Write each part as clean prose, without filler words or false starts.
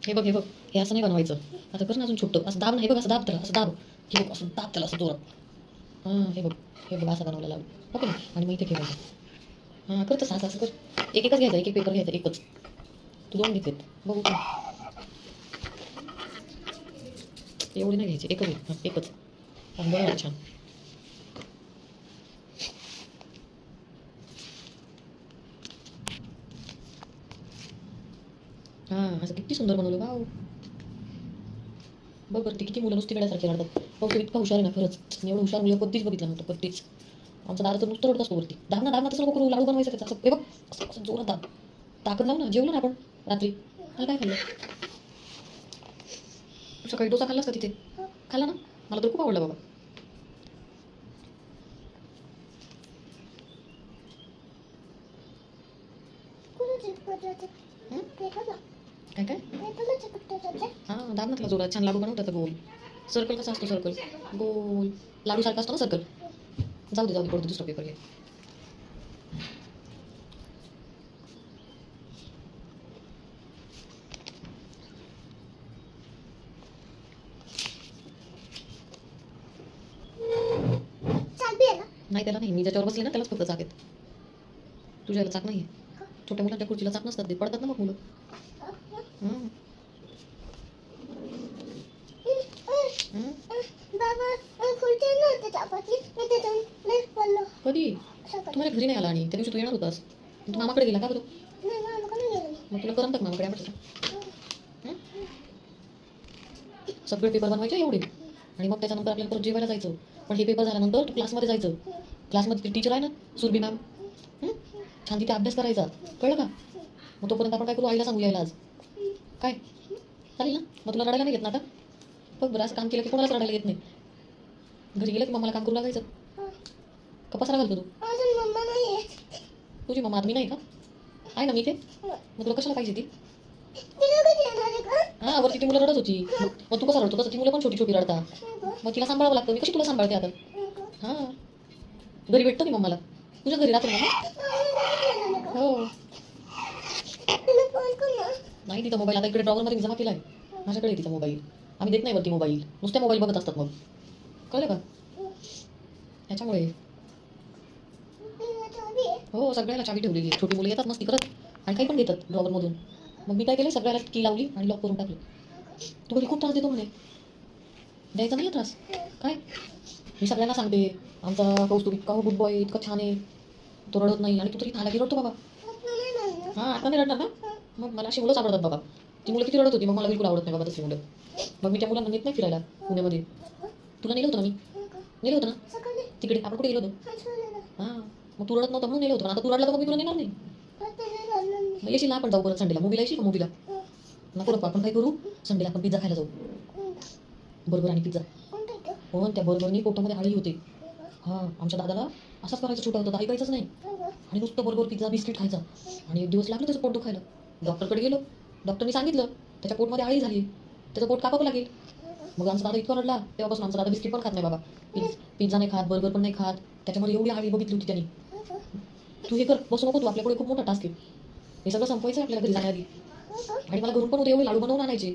हे बघ हे असं नाही बनवायचं. आता कर ना अजून छोटं असं दाब ना. हे बघ असं दाब त्याला, असं दाब. हे बघ असं दाब त्याला असं जोरात. हां हे बघ असं बनवलं लाडू. ओके ना. आणि मग इथे ठेवायचं. हां कर तसं, असं असं कर. एकच घ्यायचा, एक पेपर घ्यायचा, एकच. तू 2 घेतलेत बघू का. एवढी नाही घ्यायची, एकच घे. हां एकच. हां बरं छान. हां असं किती सुंदर बनवलं वाव. बघ बरं ती किती मुलं नुसती वेड्यासारखी रडतात. हो तू इतका हुशार आहे ना खरंच. मी एवढं हुशार मुलं कधीच बघितलं नव्हतं, कधीच. आमचा दादा तर नुसतं रडत असतो वरती. दाब ना तसं नको करू. लाडू बनवायचा त्याचा. असं हे बघ असं असं जोरात दाब. ताकद लावू ना. जेवलो ना आपण रात्री. मला काय खाल्लं. तू सकाळी डोसा खाल्लास का तिथे. खाल्ला ना. मला तर खूप आवडलं बाबा. हं? काय काय हां दाब ना त्याला जोरात. छान लाडू बनव त्याचा गोल. सर्कल कसा असतो सर्कल. गोल लाडू सारखा असतो ना सर्कल. जाऊ दे पडतो दुसरा पेपर घे. नाही त्याला नाही. मी ज्याच्यावर बसले ना त्यालाच फक्त चाक आहेत. तुझ्याला चाक नाही आहे. छोट्या मुलांच्या खुर्चीला चाक नसतात, ते पडतात ना मग मुलं. हं. हं. कधी तू माझ्या घरी नाही आला आणि त्या दिवशी तू येणार होतास. तू मामाकडे गेला का बरं. मग तुला करमतात मामाकडे आवडतं. हं? सगळे पेपर बनवायचे एवढे आणि मग त्याच्यानंतर आपल्याला परत जेवायला जायचं. पण हे पेपर झाल्यानंतर तू क्लासमध्ये जायचं. क्लासमध्ये टीचर आहे ना सुरभी मॅम. छान तिथे अभ्यास करायचा. कळलं का. मग तोपर्यंत आपण काय करू, आईला सांगू यायला आज. काय चालेल ना. मग तुला रडायला नाही येत ना आता. बघ बरं असं काम केलं की कोणालाच रडायला येत नाही. घरी गेलं की मम्माला काम करू लागायचं. का पसारा घालतो तू. तुझी मम्मा आदमी नाही का. आहे ना मी इथे. मग तुला कशाला पाहिजे ती. हां वरती ती मुलं रडत होती. मग तू कसा रडतो तसं ती मुलं पण छोटी छोटी रडतात. मग तिला सांभाळावं लागतं. मी कशी तुला सांभाळते आता. हां घरी भेटतो की मम्माला. तुझ्या घरी राहतो ना. हो नाही तिचा मोबाईल आता इकडे ड्रॉवरमध्ये मी जमा केला आहे. माझ्याकडे आहे तिचा मोबाईल. आम्ही देत नाही वरती मोबाईल. नुसत्या मोबाईल बघत असतात मग. कळलं का. ह्याच्यामुळे हो सगळ्याला चावी ठेवलेली आहे. छोटी मुलं येतात मस्ती करत आणि काही पण देतात ड्रॉवरमधून. मग मी काय केलं सगळ्याला की लावली आणि लॉक करून टाकलं. तू घरी खूप त्रास देतो म्हणे. द्यायचा नाही त्रास. काय मी सगळ्यांना सांगते आमचा कौस्तुभ इतका गुड बॉय इतका छान आहे. तो रडत नाही आणि तू तरी खायला की रडतो बाबा. हां आता नाही रडणार ना. मग मला अशी मुलंच आवडतात बाबा. ती मुलं किती रडत होती मग मला बिलकुल आवडत नाही बाबा तसली मुलं. मग मी त्या मुलांना नेत नाही फिरायला पुण्यामध्ये. तुला नेलं होतं ना मी. नेलं होतं ना तिकडे आपण कुठे गेलो होतो. हां मग तू रडत नव्हतं म्हणून नेलं होतं. आता तू रडला तर मग मी तुला नेणार नाही. मग येशील ना आपण जाऊ परत संडेला. मूवीला येशील का मूवीला. नको आपण काय करू संडेला आपण पिझ्झा खायला जाऊ. बर्गर आणि पिझ्झा. हो त्या बर्गरनी पोटामध्ये आळी होते. हां आमच्या दादाला असाच करायचं छोटा होता तर ऐकायचंच नाही. आणि नुसतं बर्गर पिझ्झा बिस्किट खायचा. आणि एक दिवस लागलं त्याचं पोट दुखायला. डॉक्टरकडे गेलो. डॉक्टरनी सांगितलं त्याच्या पोटमध्ये आळी झाली. त्याचं पोट कापावं लागेल. मग आमचा दादा इतका रडला. तेव्हापासून आमचा दादा बिस्किट पण खात नाही बाबा. पिझ्झा नाही खात, बर्गर पण नाही खात. त्याच्यामध्ये एवढी आळी बघितली होती त्यांनी. तू हे कर बसू नको तू. आपल्याकडे खूप मोठा टास्क आहे. हे सगळं संपवायचं आहे आपल्याला घरी जाण्याआधी. आणि मला घरून पण उद्या एवढे लाडू बनवून आणायचे.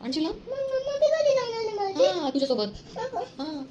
आणशील ना. हां तुझ्यासोबत. हां